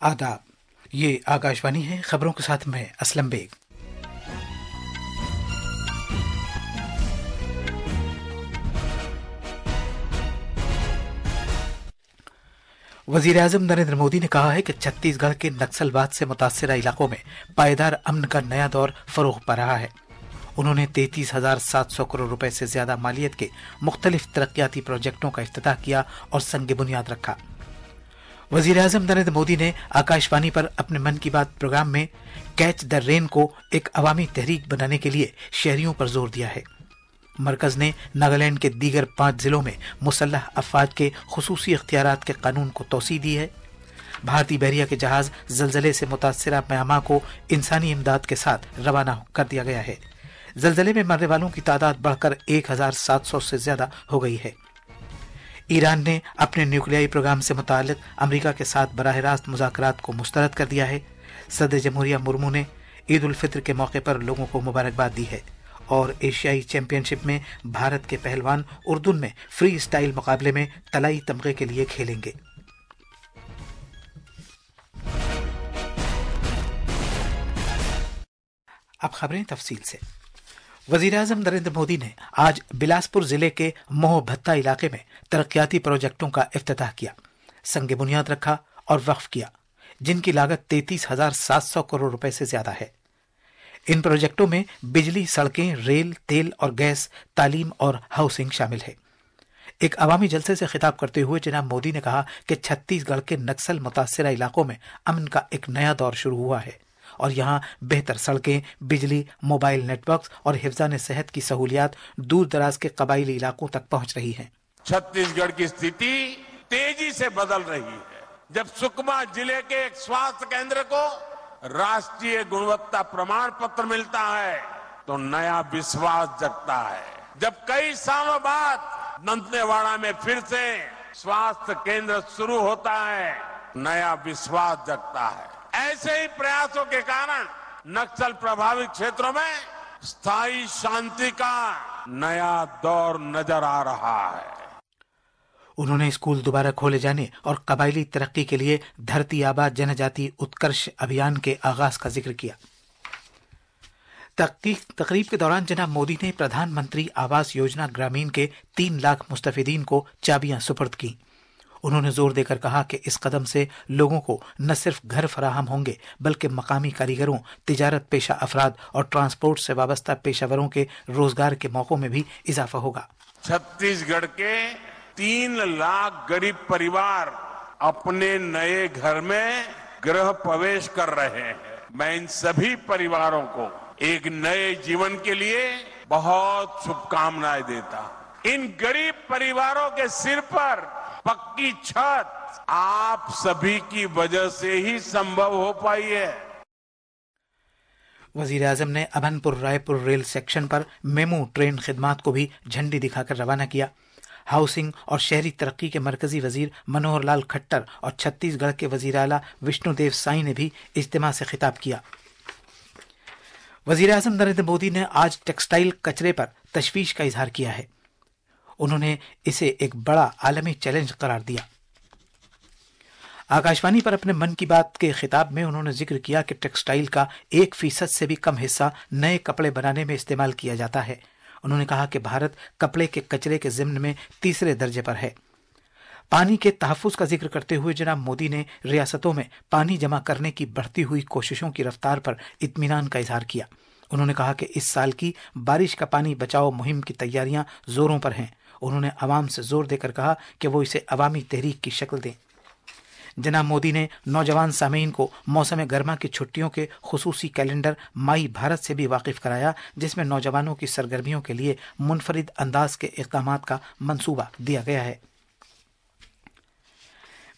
आदाब, ये आकाशवाणी है। खबरों के साथ मैं असलम बेग। वजीर-ए-आज़म नरेंद्र मोदी ने कहा है कि छत्तीसगढ़ के नक्सलवाद से मुतासरा इलाकों में पायदार अमन का नया दौर फरोग पा रहा है। उन्होंने 33,700 करोड़ रुपए से ज्यादा मालियत के मुख्तलिफ तरक्याती प्रोजेक्टों का इफ्तिताह किया और संग बुनियाद रखा। वजीर-ए-आज़म नरेंद्र मोदी ने आकाशवाणी पर अपने मन की बात प्रोग्राम में कैच द रेन को एक अवामी तहरीक बनाने के लिए शहरियों पर जोर दिया है। मरकज ने नागालैंड के दीगर 5 जिलों में मुसल्लह अफवाज के खुसूसी इख्तियारात के कानून को तोसी दी है। भारतीय बहरिया के जहाज जलजले से मुतासरा म्यांमार को इंसानी इमदाद के साथ रवाना कर दिया गया है। जलजले में मरने वालों की तादाद बढ़कर 1,700 से ज्यादा हो गई है। ईरान ने अपने न्यूक्लियाई प्रोग्राम से मुताल्लिक अमेरिका के साथ बराह रास्त मुज़ाकरात को मुस्तरद कर दिया है। सदर जमहूरिया मुर्मू ने ईद उल फित्र के मौके पर लोगों को मुबारकबाद दी है और एशियाई चैंपियनशिप में भारत के पहलवान उर्दून में फ्री स्टाइल मुकाबले में तलाई तमगे के लिए खेलेंगे। अब खबरें तफसील से। वजीर-ए-आज़म नरेंद्र मोदी ने आज बिलासपुर जिले के मोह भत्ता इलाके में तरक्याती प्रोजेक्टों का इफ्तिताह किया, संग बुनियाद रखा और वक्फ किया, जिनकी लागत 33,700 करोड़ रुपए से ज्यादा है। इन प्रोजेक्टों में बिजली, सड़कें, रेल, तेल और गैस, तालीम और हाउसिंग शामिल है। एक अवामी जलसे से खिताब करते हुए जनाब मोदी ने कहा कि छत्तीसगढ़ के नक्सल मुतासरा इलाकों में अमन का एक नया दौर शुरू हुआ है और यहाँ बेहतर सड़कें, बिजली, मोबाइल नेटवर्क और हिफ्ज़ान सेहत की सहूलियात दूर दराज के कबायली इलाकों तक पहुंच रही हैं। छत्तीसगढ़ की स्थिति तेजी से बदल रही है। जब सुकमा जिले के एक स्वास्थ्य केंद्र को राष्ट्रीय गुणवत्ता प्रमाण पत्र मिलता है तो नया विश्वास जगता है। जब कई सालों बाद दंतेवाड़ा में फिर से स्वास्थ्य केंद्र शुरू होता है, नया विश्वास जगता है। ऐसे ही प्रयासों के कारण नक्सल प्रभावित क्षेत्रों में स्थायी शांति का नया दौर नजर आ रहा है। उन्होंने स्कूल दोबारा खोले जाने और कबायली तरक्की के लिए धरती आबा जनजाति उत्कर्ष अभियान के आगाज का जिक्र किया। तकरीब के दौरान जनाब मोदी ने प्रधानमंत्री आवास योजना ग्रामीण के 3 लाख मुस्तफिदीन को चाबियां सुपुर्द की। उन्होंने जोर देकर कहा कि इस कदम से लोगों को न सिर्फ घर फराहम होंगे बल्कि मकामी कारीगरों, तिजारत पेशा अफराद और ट्रांसपोर्ट से वाबस्ता पेशावरों के रोजगार के मौकों में भी इजाफा होगा। छत्तीसगढ़ के 3 लाख गरीब परिवार अपने नए घर में गृह प्रवेश कर रहे हैं। मैं इन सभी परिवारों को एक नए जीवन के लिए बहुत शुभकामनाएं देता। इन गरीब परिवारों के सिर पर पक्की छत आप सभी की वजह से ही संभव हो पाई है। वजीर-ए-आज़म ने अभनपुर रायपुर रेल सेक्शन पर मेमू ट्रेन खिदमात को भी झंडी दिखाकर रवाना किया। हाउसिंग और शहरी तरक्की के मरकजी वजीर मनोहर लाल खट्टर और छत्तीसगढ़ के वजीर आला विष्णुदेव साई ने भी इज्तिमा से खिताब किया। वजीर-ए-आज़म नरेंद्र मोदी ने आज टेक्सटाइल कचरे पर तशवीश का इजहार किया है। उन्होंने इसे एक बड़ा आलमी चैलेंज करार दिया। आकाशवाणी पर अपने मन की बात के खिताब में उन्होंने जिक्र किया कि टेक्सटाइल का 1% से भी कम हिस्सा नए कपड़े बनाने में इस्तेमाल किया जाता है। उन्होंने कहा कि भारत कपड़े के कचरे के ज़िम्न में तीसरे दर्जे पर है। पानी के तहफ़्फ़ुज़ का जिक्र करते हुए जनाब मोदी ने रियासतों में पानी जमा करने की बढ़ती हुई कोशिशों की रफ्तार पर इत्मीनान का इजहार किया। उन्होंने कहा कि इस साल की बारिश का पानी बचाओ मुहिम की तैयारियां जोरों पर हैं। उन्होंने आवाम से जोर देकर कहा कि वो इसे अवामी तहरीक की शक्ल दें। जनाब मोदी ने नौजवान सामीन को मौसम गर्मा की छुट्टियों के खुसूसी कैलेंडर माई भारत से भी वाकिफ कराया, जिसमें नौजवानों की सरगर्मियों के लिए मुनफरिद अंदाज के इक़दाम का मंसूबा दिया गया है।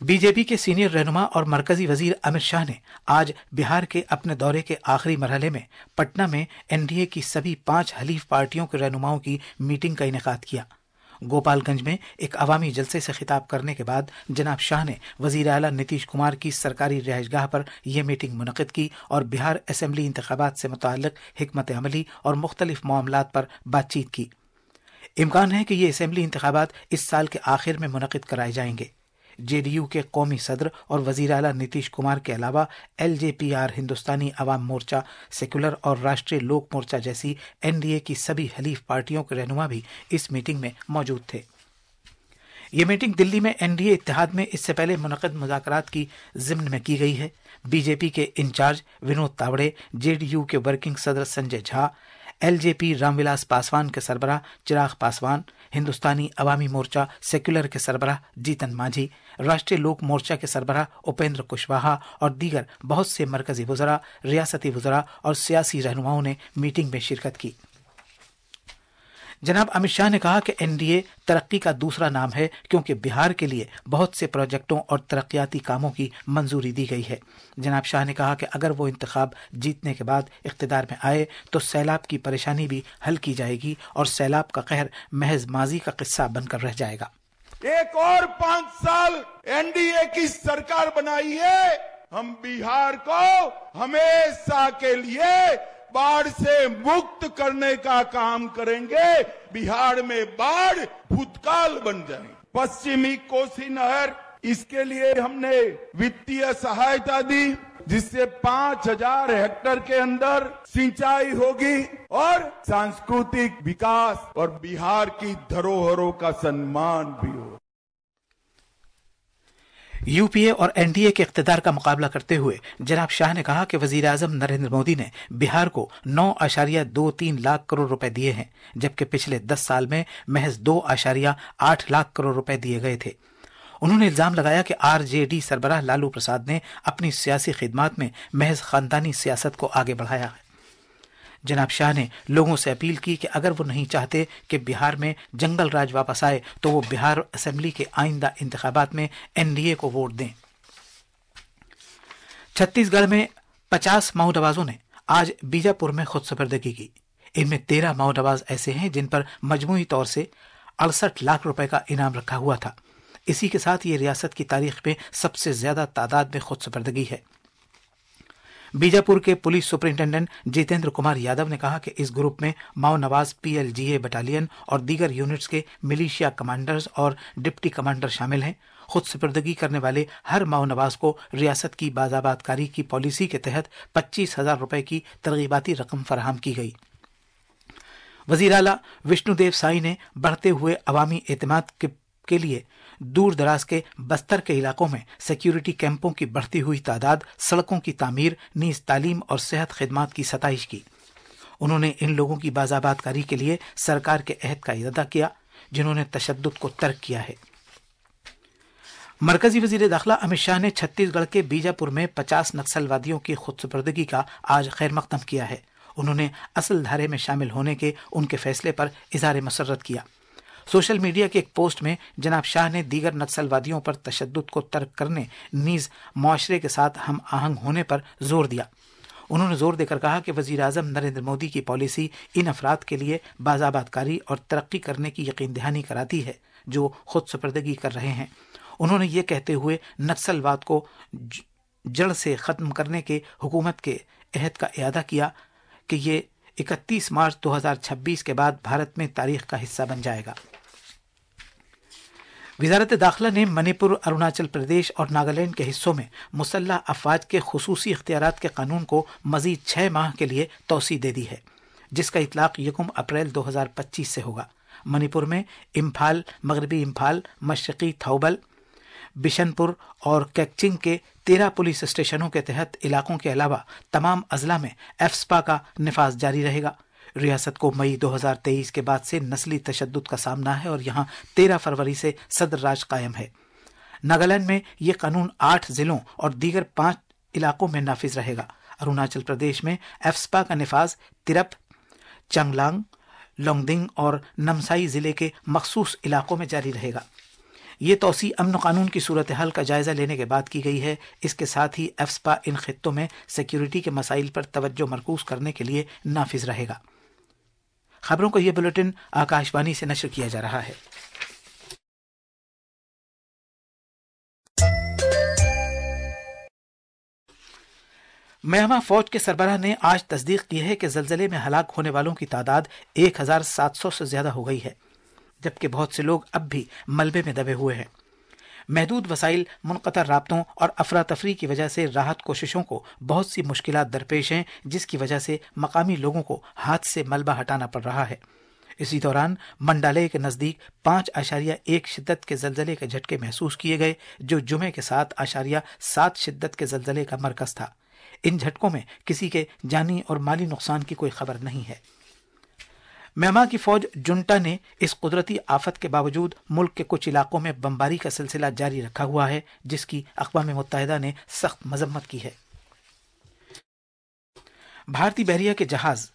बीजेपी के सीनियर रहनुमा और मरकजी वजीर अमित शाह ने आज बिहार के अपने दौरे के आखिरी मरहले में पटना में एनडीए की सभी 5 हलीफ पार्टियों के रहनुमाओं की मीटिंग का इनेकाद किया। गोपालगंज में एक अवामी जलसे से खिताब करने के बाद जनाब शाह ने वजीर आला नीतीश कुमार की सरकारी रिहाइशगाह पर यह मीटिंग मुनक़िद की और बिहार असेंबली इंतखाबात से मुताल्लिक़ हिकमत अमली और मुख्तलिफ मामलात पर बातचीत की। इम्कान है कि ये असेंबली इंतखाबात इस साल के आखिर में मुनक़िद कराए जाएंगे। जेडीयू के कौमी सदर और वजीर आला नीतीश कुमार के अलावा एलजेपीआर, हिंदुस्तानी अवाम मोर्चा, सेक्युलर और राष्ट्रीय लोक मोर्चा जैसी एनडीए की सभी हलीफ पार्टियों के रहनुमा भी इस मीटिंग में मौजूद थे। ये मीटिंग दिल्ली में एनडीए इत्तेहाद में इससे पहले मुनक़िद मुज़ाकरात की ज़िम्न में की गई है। बीजेपी के इंचार्ज विनोद तावड़े, जेडीयू के वर्किंग सदर संजय झा, एलजेपी रामविलास पासवान के सरबराह चिराग पासवान, हिंदुस्तानी अवामी मोर्चा सेक्युलर के सरबराह जीतन मांझी, राष्ट्रीय लोक मोर्चा के सरबराह उपेंद्र कुशवाहा और दीगर बहुत से मरकजी वज़रा, रियासती वज़रा और सियासी रहनुमाओं ने मीटिंग में शिरकत की। जनाब अमित शाह ने कहा कि एनडीए तरक्की का दूसरा नाम है क्योंकि बिहार के लिए बहुत से प्रोजेक्टों और तरक्याती कामों की मंजूरी दी गई है। जनाब शाह ने कहा कि अगर वो इंतखाब जीतने के बाद इख्तिदार में आए तो सैलाब की परेशानी भी हल की जाएगी और सैलाब का कहर महज माजी का किस्सा बनकर रह जाएगा। एक और 5 साल एनडीए की सरकार बनाई है, हम बिहार को हमेशा के लिए बाढ़ से मुक्त करने का काम करेंगे। बिहार में बाढ़ भूतकाल बन जाए। पश्चिमी कोसी नहर, इसके लिए हमने वित्तीय सहायता दी जिससे 5000 हेक्टेयर के अंदर सिंचाई होगी और सांस्कृतिक विकास और बिहार की धरोहरों का सम्मान भी होगा। यूपीए और एनडीए के इख्तिदार का मुकाबला करते हुए जनाब शाह ने कहा कि वजीर आजम नरेंद्र मोदी ने बिहार को 9.23 लाख करोड़ रुपए दिए हैं, जबकि पिछले 10 साल में महज 2.8 लाख करोड़ रुपए दिए गए थे। उन्होंने इल्जाम लगाया कि आरजेडी सरबराह लालू प्रसाद ने अपनी सियासी खिदमात में महज खानदानी सियासत को आगे बढ़ाया है। जनाब शाह ने लोगों से अपील की कि अगर वो नहीं चाहते कि बिहार में जंगल राज वापस आए तो वो बिहार असेंबली के आइंदा इंतखाबात में एनडीए को वोट दें। छत्तीसगढ़ में 50 माओनवाजों ने आज बीजापुर में खुद सुपुर्दगी की। इनमें 13 माओनवाज ऐसे हैं जिन पर मजमूई तौर से 68 लाख रुपए का इनाम रखा हुआ था। इसी के साथ ये रियासत की तारीख में सबसे ज्यादा तादाद में खुद सुपुर्दगी है। बीजापुर के पुलिस सुपरिंटेंडेंट जितेंद्र कुमार यादव ने कहा कि इस ग्रुप में माओनवाज पीएलजीए बटालियन और दीगर यूनिट्स के मिलिशिया कमांडर्स और डिप्टी कमांडर शामिल हैं। खुद सुपुर्दगी करने वाले हर माओनवाज को रियासत की बाजाबातकारी की पॉलिसी के तहत 25,000 रुपए की तरगीबाती रकम फराहम की गई। वजीर आला विष्णुदेव साई ने बढ़ते हुए अवामी एतमाद के लिए दूर दराज के बस्तर के इलाकों में सिक्योरिटी कैंपों की बढ़ती हुई तादाद, सड़कों की तामीर, नीज तालीम और सेहत खिदमात की सताइश की। उन्होंने इन लोगों की बाजाबातकारी के लिए सरकार के अहद का इरादा किया जिन्होंने तशद्दुद को तर्क किया है। मरकजी वजीर दाखिला अमित शाह ने छत्तीसगढ़ के बीजापुर में 50 नक्सलवादियों की खुदसुपुर्दगी का आज खैर मकदम किया है। उन्होंने असल धारे में शामिल होने के उनके फैसले पर इज़हार मसर्रत किया। सोशल मीडिया के एक पोस्ट में जनाब शाह ने दीगर नक्सलवादियों पर तशद्दुद को तर्क करने नीज मुआशरे के साथ हम आहंग होने पर जोर दिया। उन्होंने जोर देकर कहा कि वजीर आजम नरेंद्र मोदी की पॉलिसी इन अफराद के लिए बाजाबातकारी और तरक्की करने की यकीन दहानी कराती है जो खुद सुपुर्दगी कर रहे हैं। उन्होंने ये कहते हुए नक्सलवाद को जड़ से खत्म करने के हुकूमत के अहद का इरादा किया कि ये 31 मार्च 2026 के बाद भारत में तारीख का हिस्सा बन जाएगा। वजारत दाखिला ने मणिपुर, अरुणाचल प्रदेश और नागालैंड के हिस्सों में मुसल्लह अफवाज के खुसूसी इख्तियारात के कानून को मजीद 6 माह के लिए तौसी दे दी है, जिसका इतलाक 1 अप्रैल 2025 से होगा। मणिपुर में इम्फाल, मगरबी इम्फाल, मशरकी थौबल, बिशनपुर और कैक्चिंग के 13 पुलिस स्टेशनों के तहत इलाकों के अलावा तमाम अजला में एफस्पा का निफाज जारी रहेगा। रियासत को मई 2023 के बाद से नस्ली तशद्दुद का सामना है और यहाँ 13 फरवरी से सदर राज कायम है। नागालैंड में ये कानून 8 जिलों और दीगर 5 इलाकों में नाफिज रहेगा। अरुणाचल प्रदेश में एफस्पा का निफाज तिरप, चांगलांग, लोंगडिंग और नमसाई जिले के मखसूस इलाकों में जारी रहेगा। ये तौसी अमन कानून की सूरत हाल का जायजा लेने के बाद की गई है। इसके साथ ही एफस्पा इन खित्तों में सिक्योरिटी के मसाइल पर तवज्जो मरकूज करने के लिए नाफिज रहेगा। खबरों का यह बुलेटिन आकाशवाणी से नशर किया जा रहा है। म्यांमार फौज के सरबराह ने आज तस्दीक की है कि जल्जले में हलाक होने वालों की तादाद 1700 से ज्यादा हो गई है, जबकि बहुत से लोग अब भी मलबे में दबे हुए हैं। محدود وسائل، منقطع رابطوں اور افراتفری کی وجہ سے راحت کوششوں کو بہت سی مشکلات درپیش ہیں، جس کی وجہ سے مقامی لوگوں کو ہاتھ سے ملبہ ہٹانا پڑ رہا ہے۔ اسی دوران منڈالے کے نزدیک 5.1 شدت کے زلزلے کے جھٹکے محسوس کیے گئے، جو جمعے کے 7.7 شدت کے زلزلے کا مرکز تھا۔ ان جھٹکوں میں کسی کے جانی اور مالی نقصان کی کوئی خبر نہیں ہے۔ میانمار کی فوج جنٹا نے اس قدرتی آفت کے باوجود ملک کے کچھ علاقوں میں بمباری کا سلسلہ جاری رکھا ہوا ہے، جس کی اقوام متحدہ نے سخت مذمت کی ہے۔ بھارتی بحریہ کے جہاز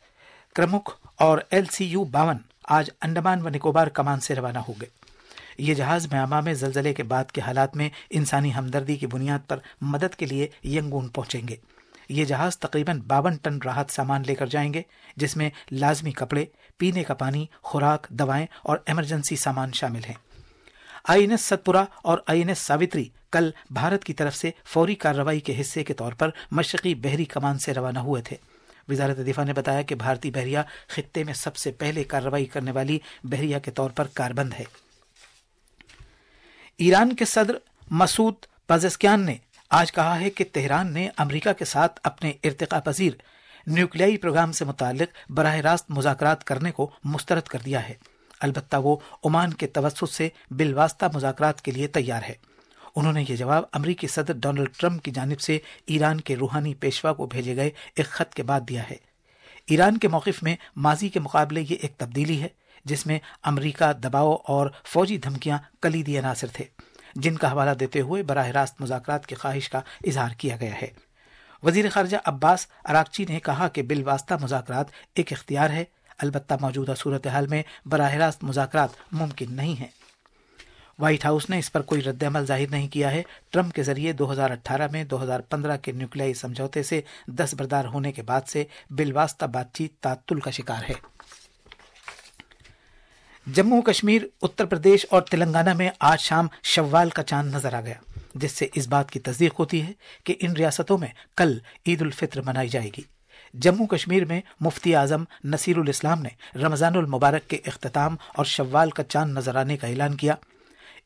کرمک اور LCU-52 آج انڈمان و نکوبار کمان سے روانہ ہو گئے۔ یہ جہاز میانمار میں زلزلے کے بعد کے حالات میں انسانی ہمدردی کی بنیاد پر مدد کے لیے ینگون پہنچیں گے۔ یہ جہاز تقریباً 52 ٹن راحت سامان لے کر جائیں گے، جس میں لازمی کپڑے، پینے کا پانی، خوراک، دوائیں اور ایمرجنسی سامان شامل ہیں۔ INS ستپورا اور INS ساوتری کل بھارت کی طرف سے فوری کارروائی کے حصے کے طور پر مشرقی بحری کمان سے روانہ ہوئے تھے۔ وزارت دفاع نے بتایا کہ بھارتی بحریہ خطے میں سب سے پہلے کارروائی کرنے والی بحریہ کے طور پر کاربند ہے۔ ایران کے صدر مسعود پزشکیان نے آج کہا ہے کہ تہران نے امریکہ کے ساتھ اپنے ارتقاء پذیر نیوکلیائی پروگرام سے متعلق براہ راست مذاکرات کرنے کو مسترد کر دیا ہے، البتہ وہ عمان کے توسط سے بالواسطہ مذاکرات کے لیے تیار ہے۔ انہوں نے یہ جواب امریکی صدر ڈونلڈ ٹرمپ کی جانب سے ایران کے روحانی پیشوا کو بھیجے گئے ایک خط کے بعد دیا ہے۔ ایران کے موقف میں ماضی کے مقابلے یہ ایک تبدیلی ہے، جس میں امریکہ دباؤ اور فوجی دھمکیاں کلیدی عناصر تھے، جن کا حوالہ دیتے ہوئے براہ راست مذاکرات کی خواہش کا اظہار کیا گیا ہے۔ وزیر خارجہ عباس اراغچی نے کہا کہ بالواسطہ مذاکرات ایک اختیار ہے، البتہ موجودہ صورتحال میں براہ راست مذاکرات ممکن نہیں ہیں۔ وائٹ ہاؤس نے اس پر کوئی رد عمل ظاہر نہیں کیا ہے۔ ٹرمپ کے ذریعے 2018 میں 2015 کے نیوکلیائی سمجھوتے سے دستبردار ہونے کے بعد سے بالواسطہ بات چیت تعطل کا شکار ہے۔ جموں کشمیر، اتر پردیش اور تلنگانہ میں آج شام شوال کا چاند نظر آ گیا، جس سے اس بات کی تصدیق ہوتی ہے کہ ان ریاستوں میں کل عید الفطر منائی جائے گی۔ جموں کشمیر میں مفتی اعظم نصیر الاسلام نے رمضان المبارک کے اختتام اور شوال کا چاند نظر آنے کا اعلان کیا۔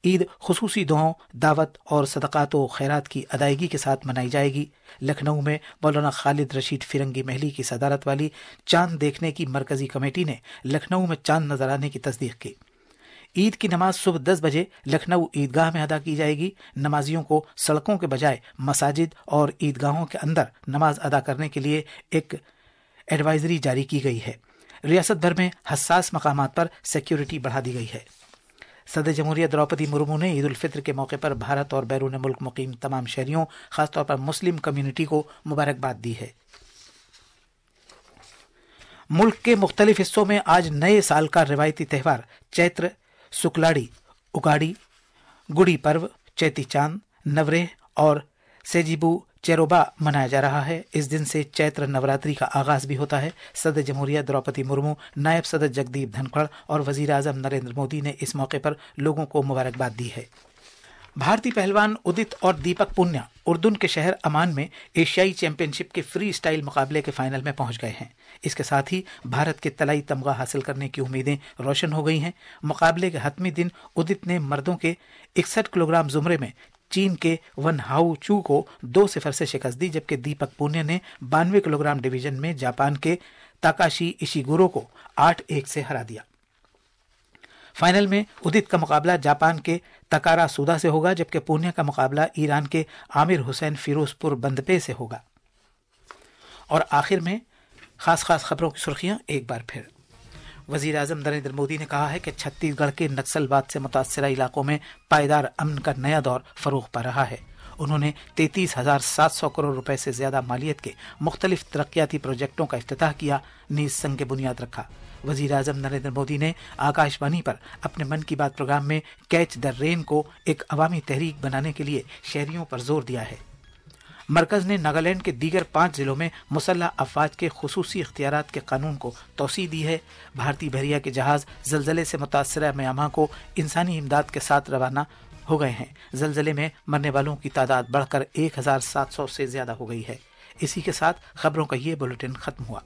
عید خصوصی دعاؤں، دعوت اور صدقات و خیرات کی ادائیگی کے ساتھ منائی جائے گی۔ لکھنؤ میں مولانا خالد رشید فرنگی محلی کی صدارت والی چاند دیکھنے کی مرکزی کمیٹی نے لکھنؤ میں چاند نظر آنے کی تصدیق کی۔ عید کی نماز صبح 10 بجے لکھنؤ عیدگاہ میں ادا کی جائے گی۔ نمازیوں کو سڑکوں کے بجائے مساجد اور عیدگاہوں کے اندر نماز ادا کرنے کے لیے ایک ایڈوائزری جاری کی گئی ہے۔ ریاست بھر میں حساس مقامات پر سیکیورٹی بڑھا دی گئی ہے۔ صدر جمہوریہ دروپدی مرمو نے عید الفطر کے موقع پر بھارت اور بیرون ملک مقیم تمام شہریوں، خاص طور پر مسلم کمیونٹی کو مبارکباد دی ہے۔ ملک کے مختلف حصوں میں آج نئے سال کا روایتی تہوار چیتر سکلاڑی، اگاڑی، گڑی پرو، چیتی چاند، نوریہ اور سیجیبو چیروبا منایا جا رہا ہے۔ اس دن سے چیتر نوراتری کا آغاز بھی ہوتا ہے۔ صدر جمہوریہ دروپدی مرمو، نائب صدر جگدیپ دھنکھڑ اور وزیر اعظم نریندر مودی نے اس موقع پر لوگوں کو مبارکباد دی ہے۔ بھارتی پہلوان ادت اور دیپک پونیا اردن کے شہر عمان میں ایشیائی چیمپئن شپ کے فری اسٹائل مقابلے کے فائنل میں پہنچ گئے ہیں۔ اس کے ساتھ ہی بھارت کے طلائی تمغہ حاصل کرنے کی امیدیں روشن ہو گئی ہیں۔ مقابلے کے حتمی دن ادت نے مردوں کے 61 کلو گرام زمرے میں چین کے ون ہاؤ چو کو 2-0 سے شکست دی، جبکہ دیپک پونیا نے 92 کلو گرام ڈویژن میں جاپان کے تاکاشی ایشیگورو کو 8-1 سے ہرا دیا۔ فائنل میں ادت کا مقابلہ جاپان کے تکارا سودا سے ہوگا، جبکہ پونیا کا مقابلہ ایران کے عامر حسین فیروز پور بندپے سے ہوگا۔ اور آخر میں خاص خبروں کی سرخیاں ایک بار پھر۔ وزیر اعظم نریندر مودی نے کہا ہے کہ چھتیس گڑھ کے نکسل واد سے متاثرہ علاقوں میں پائیدار امن کا نیا دور فروغ پا رہا ہے۔ انہوں نے 33,700 کروڑ روپے سے زیادہ مالیت کے مختلف ترقیاتی پروجیکٹوں کا افتتاح کیا، نیز سنگ بنیاد رکھا۔ وزیر اعظم نریندر مودی نے آکاش وانی پر اپنے من کی بات پروگرام میں کیچ دا رین کو ایک عوامی تحریک بنانے کے لیے شہریوں پر زور دیا ہے۔ مرکز نے ناگالینڈ کے دیگر 5 ضلعوں میں مسلح افواج کے خصوصی اختیارات کے قانون کو توسیع دی ہے۔ بھارتی بحریہ کے جہاز زلزلے سے متاثرہ میانمار کو انسانی امداد کے ساتھ روانہ ہو گئے ہیں۔ زلزلے میں مرنے والوں کی تعداد بڑھ کر 1,700 سے زیادہ ہو گئی ہے۔ اسی کے ساتھ خبروں کا یہ بلیٹن ختم ہوا۔